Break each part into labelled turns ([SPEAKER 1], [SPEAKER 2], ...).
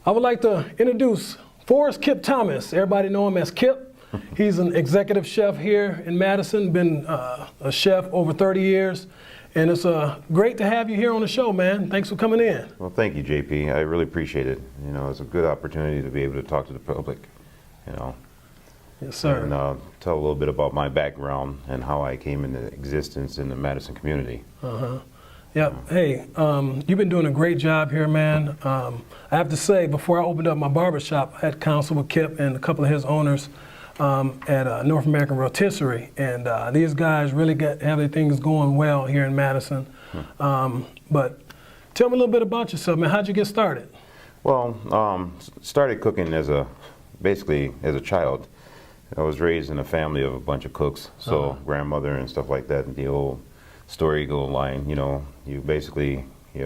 [SPEAKER 1] I would like to introduce Forrest Kipp Thomas. Everybody know him as Kipp. He's an executive chef here in Madison, been a chef over 30 years. And it's great to have you here on the show, man. Thanks for coming in.
[SPEAKER 2] Well, thank you, JP. I really appreciate it. You know, it's a good opportunity to be able to talk to the public, you know.
[SPEAKER 1] Yes, sir.
[SPEAKER 2] And tell a little bit about my background and how I came into existence in the Madison community.
[SPEAKER 1] Yeah. Hey, you've been doing a great job here, man. I have to say, before I opened up my barbershop, I had counsel with Kipp and a couple of his owners at North American Rotisserie, and these guys really have their things going well here in Madison. But tell me a little bit about yourself, man. How'd you get started?
[SPEAKER 2] Well, started cooking basically as a child. I was raised in a family of a bunch of cooks, so grandmother and stuff like that. The old story go line, you know, you basically you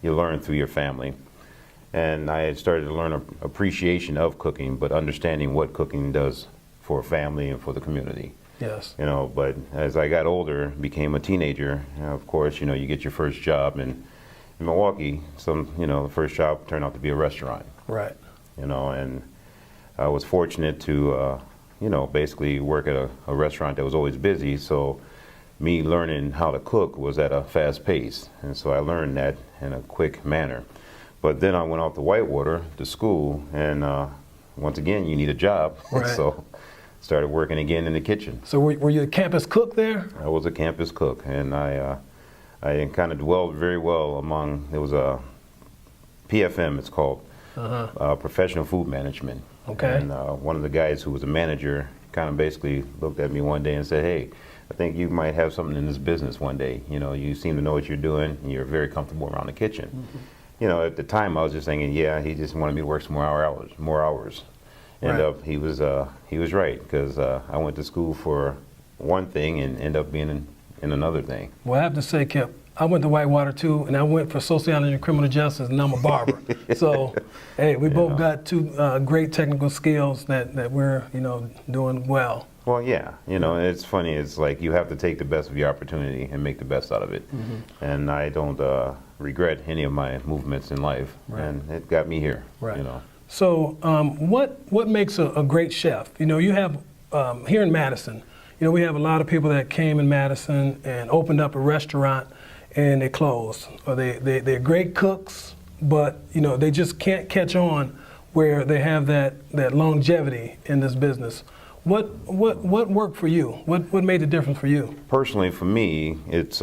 [SPEAKER 2] learn through your family. And I had started to learn an appreciation of cooking, but understanding what cooking does for a family and for the community.
[SPEAKER 1] Yes.
[SPEAKER 2] You know, but as I got older, became a teenager, of course, you know, you get your first job in Milwaukee. The first job turned out to be a restaurant.
[SPEAKER 1] Right.
[SPEAKER 2] You know, and I was fortunate to, basically work at a restaurant that was always busy. So me learning how to cook was at a fast pace. And so I learned that in a quick manner. But then I went out to Whitewater to school, and once again, you need a job.
[SPEAKER 1] Right.
[SPEAKER 2] So started working again in the kitchen.
[SPEAKER 1] So were you a campus cook there?
[SPEAKER 2] I was a campus cook, and I kind of dwelled very well it was a PFM, it's called, Professional Food Management.
[SPEAKER 1] Okay.
[SPEAKER 2] And one of the guys who was a manager kind of basically looked at me one day and said, "Hey, I think you might have something in this business one day. You know, you seem to know what you're doing, and you're very comfortable around the kitchen." You know, at the time I was just thinking, yeah, he just wanted me to work some more hours. And he was right, because I went to school for one thing and ended up being in another thing.
[SPEAKER 1] Well, I have to say, Kipp, I went to Whitewater too, and I went for sociology and criminal justice, and I'm a barber. So, hey, we both got two great technical skills that we're, doing well.
[SPEAKER 2] Well, yeah, it's funny. It's like you have to take the best of your opportunity and make the best out of it. And I don't regret any of my movements in life, and it got me here.
[SPEAKER 1] Right. So, what makes a great chef? You have here in Madison. We have a lot of people that came in Madison and opened up a restaurant, and they closed. Or they're great cooks, but they just can't catch on where they have that longevity in this business. What worked for you? What made the difference for you?
[SPEAKER 2] Personally, for me, it's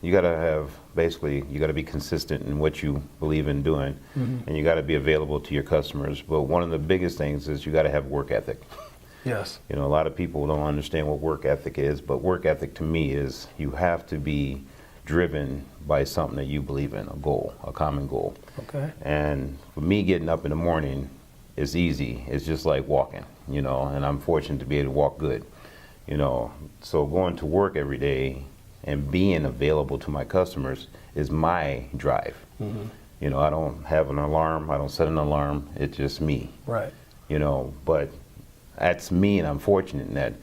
[SPEAKER 2] you got to be consistent in what you believe in doing, and you got to be available to your customers. But one of the biggest things is you got to have work ethic.
[SPEAKER 1] Yes.
[SPEAKER 2] A lot of people don't understand what work ethic is, but work ethic to me is you have to be driven by something that you believe in, a common goal.
[SPEAKER 1] Okay.
[SPEAKER 2] And for me, getting up in the morning is easy. It's just like walking, and I'm fortunate to be able to walk good, So going to work every day and being available to my customers is my drive. I don't have an alarm. I don't set an alarm. It's just me.
[SPEAKER 1] Right.
[SPEAKER 2] But that's me, and I'm fortunate in that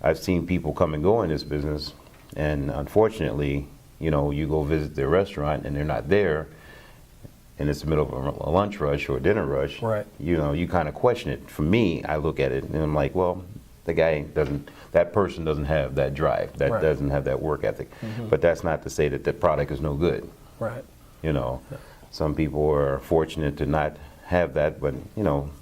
[SPEAKER 2] I've seen people come and go in this business, and unfortunately, you go visit their restaurant and they're not there, and it's the middle of a lunch rush or a dinner rush.
[SPEAKER 1] Right.
[SPEAKER 2] You kind of question it. For me, I look at it and I'm like, well, that person doesn't have that drive, doesn't have that work ethic. But that's not to say that the product is no good.
[SPEAKER 1] Right.
[SPEAKER 2] Some people are fortunate to not have that, but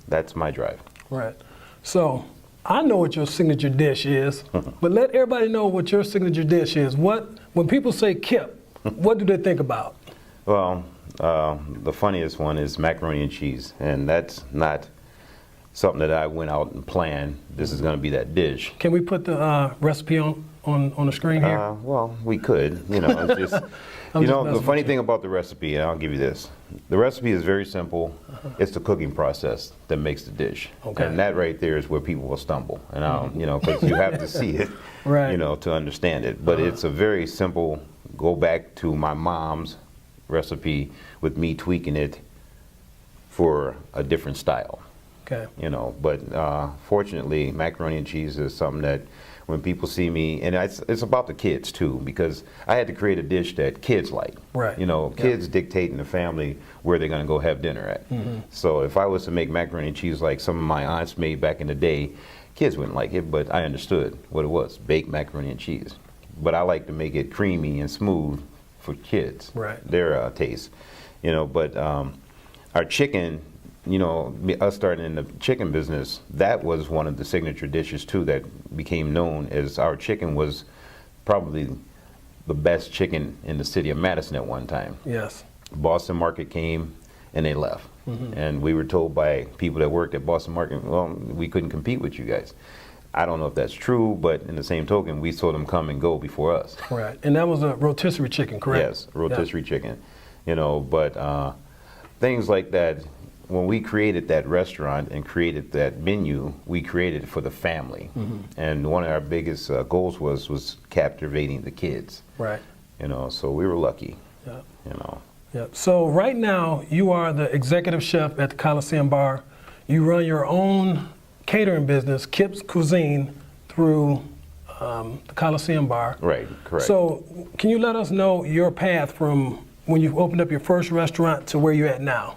[SPEAKER 2] that's my drive.
[SPEAKER 1] Right. So I know what your signature dish is, but let everybody know what your signature dish is. When people say Kipp, what do they think about?
[SPEAKER 2] Well, the funniest one is macaroni and cheese, and that's not something that I went out and planned. This is going to be that dish.
[SPEAKER 1] Can we put the recipe on the screen here?
[SPEAKER 2] Well, we could. It's just, the funny thing about the recipe, and I'll give you this. The recipe is very simple. It's the cooking process that makes the dish.
[SPEAKER 1] Okay.
[SPEAKER 2] And that right there is where people will stumble. And because you have to see it,
[SPEAKER 1] right.
[SPEAKER 2] To understand it. But it's a very simple, go back to my mom's recipe with me tweaking it for a different style.
[SPEAKER 1] Okay.
[SPEAKER 2] But fortunately, macaroni and cheese is something that when people see me, and it's about the kids too, because I had to create a dish that kids like.
[SPEAKER 1] Right.
[SPEAKER 2] You know, kids dictating the family where they're going to go have dinner at. So if I was to make macaroni and cheese like some of my aunts made back in the day, kids wouldn't like it, but I understood what it was, baked macaroni and cheese. But I like to make it creamy and smooth for kids, their taste. You know, but our chicken, you know, us starting in the chicken business, that was one of the signature dishes too that became known as our chicken was probably the best chicken in the city of Madison at one time.
[SPEAKER 1] Yes.
[SPEAKER 2] Boston Market came and they left. And we were told by people that worked at Boston Market, well, we couldn't compete with you guys. I don't know if that's true, but in the same token, we saw them come and go before us.
[SPEAKER 1] Right. And that was a rotisserie chicken, correct?
[SPEAKER 2] Yes, rotisserie chicken. You know, but things like that, when we created that restaurant and created that menu, we created it for the family. And one of our biggest goals was captivating the kids.
[SPEAKER 1] Right.
[SPEAKER 2] You know, so we were lucky.
[SPEAKER 1] Yeah.
[SPEAKER 2] You know.
[SPEAKER 1] Yeah. So right now, you are the executive chef at the Coliseum Bar. You run your own catering business, Kipp's Cuisine, through the Coliseum Bar.
[SPEAKER 2] Right, correct.
[SPEAKER 1] So can you let us know your path from when you opened up your first restaurant to where you're at now?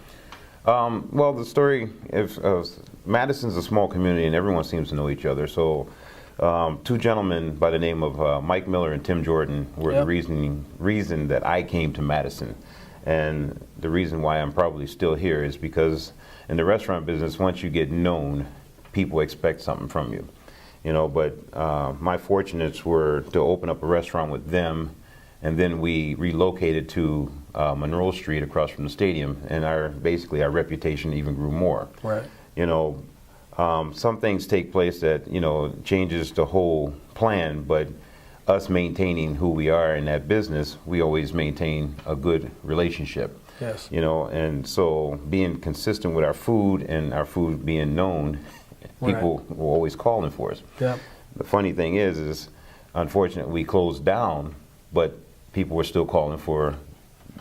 [SPEAKER 2] Well, the story is Madison's a small community and everyone seems to know each other. So two gentlemen by the name of Mike Miller and Tim Jordan were the reason that I came to Madison. And the reason why I'm probably still here is because in the restaurant business, once you get known, people expect something from you. You know, but my fortunates were to open up a restaurant with them, and then we relocated to Monroe Street across from the stadium, and basically our reputation even grew more.
[SPEAKER 1] Right.
[SPEAKER 2] You know, some things take place that, you know, changes the whole plan, but us maintaining who we are in that business, we always maintain a good relationship.
[SPEAKER 1] Yes.
[SPEAKER 2] You know, and so being consistent with our food and our food being known, people were always calling for us.
[SPEAKER 1] Yep.
[SPEAKER 2] The funny thing is unfortunately we closed down, but people were still calling for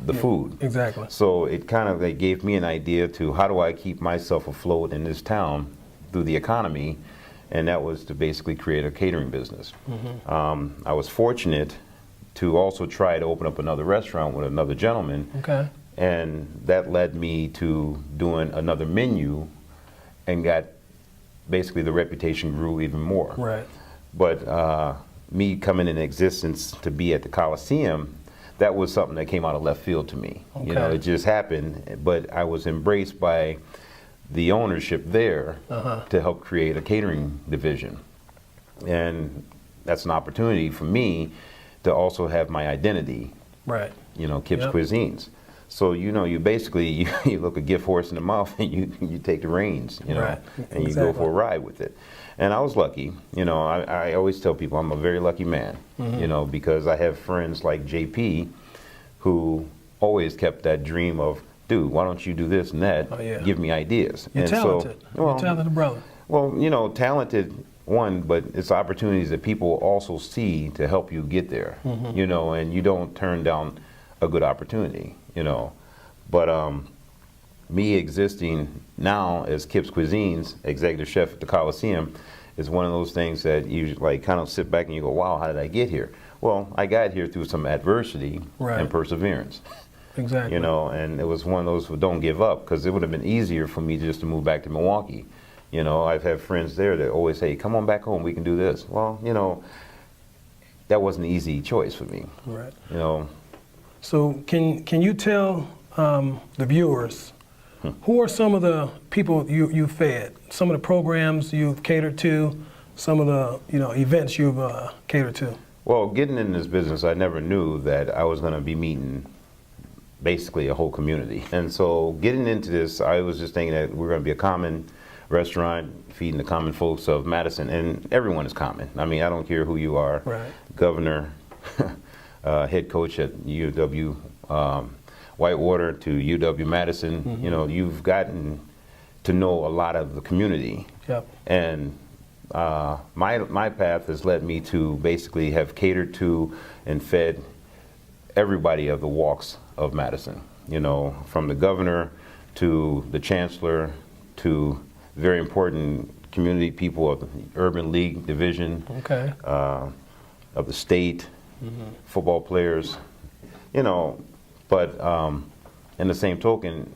[SPEAKER 2] the food.
[SPEAKER 1] Exactly.
[SPEAKER 2] So it kind of gave me an idea to how do I keep myself afloat in this town through the economy, and that was to basically create a catering business. I was fortunate to also try to open up another restaurant with another gentleman.
[SPEAKER 1] Okay.
[SPEAKER 2] And that led me to doing another menu and got basically the reputation grew even more.
[SPEAKER 1] Right.
[SPEAKER 2] But me coming in existence to be at the Coliseum, that was something that came out of left field to me.
[SPEAKER 1] Okay.
[SPEAKER 2] You know, it just happened, but I was embraced by the ownership there to help create a catering division. And that's an opportunity for me to also have my identity.
[SPEAKER 1] Right.
[SPEAKER 2] You know, Kipp's Cuisines. So, you know, you basically, you look a gift horse in the mouth and you take the reins, you know, and you go for a ride with it. And I was lucky. You know, I always tell people I'm a very lucky man, you know, because I have friends like JP who always kept that dream of, dude, why don't you do this and that?
[SPEAKER 1] Oh, yeah.
[SPEAKER 2] Give me ideas.
[SPEAKER 1] You're
[SPEAKER 2] and
[SPEAKER 1] talented.
[SPEAKER 2] So, well,
[SPEAKER 1] you're talented brother.
[SPEAKER 2] Well, you know, talented, one, but it's opportunities that people also see to help you get there, you know, and you don't turn down a good opportunity, you know. But me existing now as Kipp's Cuisines, executive chef at the Coliseum, is one of those things that you like kind of sit back and you go, wow, how did I get here? Well, I got here through some adversity and perseverance.
[SPEAKER 1] Exactly.
[SPEAKER 2] You know, and it was one of those who don't give up, because it would have been easier for me just to move back to Milwaukee. You know, I've had friends there that always say, come on back home, we can do this. Well, you know, that wasn't an easy choice for me.
[SPEAKER 1] Right.
[SPEAKER 2] You know.
[SPEAKER 1] So can you tell the viewers, who are some of the people you fed, some of the programs you've catered to, some of the events you've catered to?
[SPEAKER 2] Well, getting in this business, I never knew that I was going to be meeting basically a whole community. And so getting into this, I was just thinking that we're going to be a common restaurant feeding the common folks of Madison, and everyone is common. I mean, I don't care who you are, governor, head coach at UW Whitewater to UW Madison, you know, you've gotten to know a lot of the community. Yep. And my path has led me to basically have catered to and fed everybody of the walks of Madison, you know, from the governor to the chancellor to very important community people of the Urban League division,
[SPEAKER 1] Okay.
[SPEAKER 2] of the state, football players, you know. But in the same token,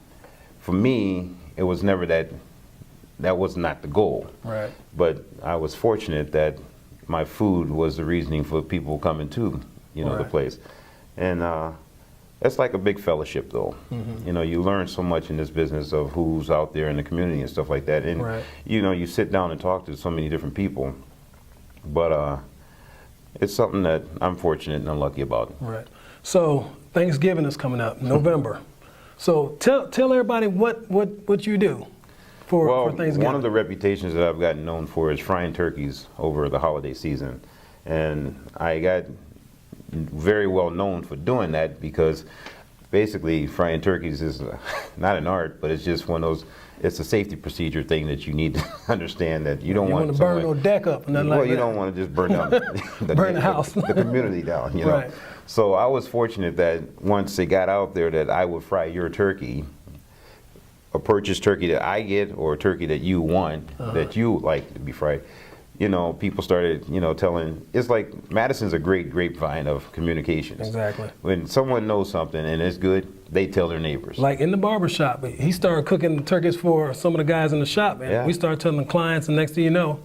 [SPEAKER 2] for me, it was never that was not the goal.
[SPEAKER 1] Right.
[SPEAKER 2] But I was fortunate that my food was the reasoning for people coming to, the
[SPEAKER 1] Right.
[SPEAKER 2] place. And it's like a big fellowship, though. You know, you learn so much in this business of who's out there in the community and stuff like that. And,
[SPEAKER 1] Right.
[SPEAKER 2] you sit down and talk to so many different people. But it's something that I'm fortunate and unlucky about.
[SPEAKER 1] Right. So Thanksgiving is coming up, November. So tell everybody what you do for Thanksgiving.
[SPEAKER 2] One of the reputations that I've gotten known for is frying turkeys over the holiday season. And I got very well known for doing that because basically frying turkeys is not an art, but it's just one of those, it's a safety procedure thing that you need to understand, that you don't want
[SPEAKER 1] to burn no deck up, nothing like that.
[SPEAKER 2] Well, you don't want to just burn down
[SPEAKER 1] burn the house.
[SPEAKER 2] the community down, you know.
[SPEAKER 1] Right.
[SPEAKER 2] So I was fortunate that once it got out there that I would fry your turkey, a purchased turkey that I get or a turkey that you want, that you like to be fried. You know, people started, telling, it's like Madison's a great grapevine of communications.
[SPEAKER 1] Exactly.
[SPEAKER 2] When someone knows something and it's good, they tell their neighbors.
[SPEAKER 1] Like in the barber shop, he started cooking turkeys for some of the guys in the shop, and
[SPEAKER 2] Yeah.
[SPEAKER 1] we started telling the clients, and next thing you know.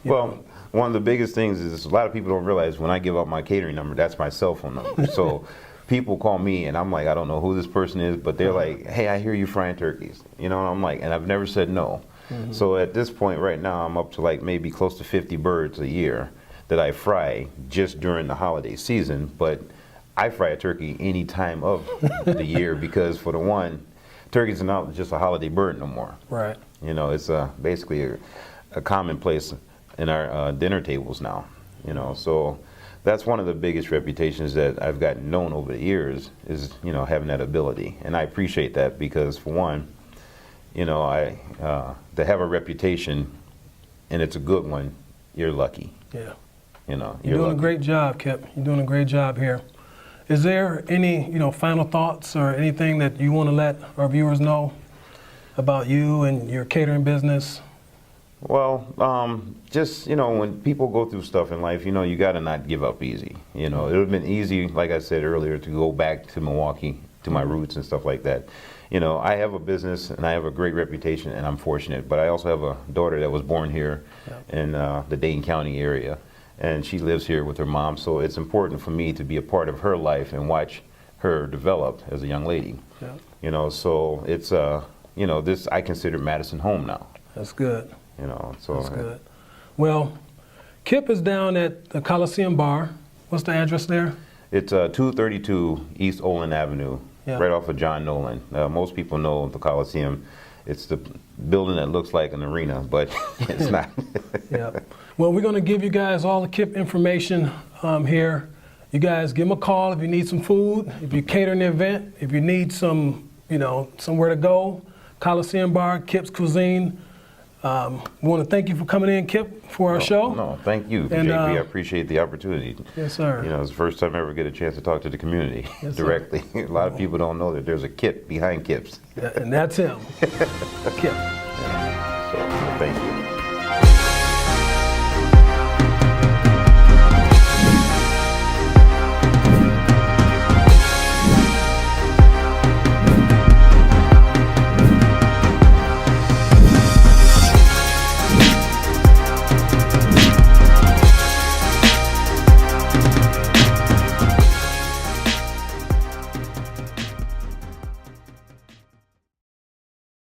[SPEAKER 2] Well, one of the biggest things is a lot of people don't realize when I give out my catering number, that's my cell phone number. So people call me and I'm like, I don't know who this person is, but they're like, hey, I hear you frying turkeys. And I'm like, and I've never said no. So at this point right now, I'm up to like maybe close to 50 birds a year that I fry just during the holiday season. But I fry a turkey any time of the year because for the one, turkeys are not just a holiday bird no more.
[SPEAKER 1] Right.
[SPEAKER 2] It's basically a commonplace in our dinner tables now. So that's one of the biggest reputations that I've gotten known over the years is, having that ability. And I appreciate that because for one, to have a reputation and it's a good one, you're lucky.
[SPEAKER 1] Yeah.
[SPEAKER 2] You're
[SPEAKER 1] doing
[SPEAKER 2] lucky.
[SPEAKER 1] a great job, Kipp. You're doing a great job here. Is there any, final thoughts or anything that you want to let our viewers know about you and your catering business?
[SPEAKER 2] Well, just, when people go through stuff in life, you got to not give up easy. It would have been easy, like I said earlier, to go back to Milwaukee, to my roots and stuff like that. I have a business and I have a great reputation and I'm fortunate, but I also have a daughter that was born here in the Dane County area, and she lives here with her mom, so it's important for me to be a part of her life and watch her develop as a young lady.
[SPEAKER 1] Yeah.
[SPEAKER 2] So it's, this, I consider Madison home now.
[SPEAKER 1] That's good.
[SPEAKER 2] So
[SPEAKER 1] That's good. Well, Kipp is down at the Coliseum Bar. What's the address there?
[SPEAKER 2] It's 232 East Olin Avenue, right off of John Nolan. Most people know the Coliseum. It's the building that looks like an arena, but it's not.
[SPEAKER 1] Yeah. Well, we're going to give you guys all the Kipp information here. You guys give him a call if you need some food, if you're catering the event, if you need some, somewhere to go. Coliseum Bar, Kipp's Cuisine. We want to thank you for coming in, Kipp, for our show.
[SPEAKER 2] No, thank you,
[SPEAKER 1] And,
[SPEAKER 2] JP. I appreciate the opportunity.
[SPEAKER 1] Yes, sir.
[SPEAKER 2] It's the first time I ever get a chance to talk to the community directly. A lot of people don't know that there's a Kipp behind Kipp's.
[SPEAKER 1] Yeah, and that's him, Kipp.
[SPEAKER 2] So, thank you.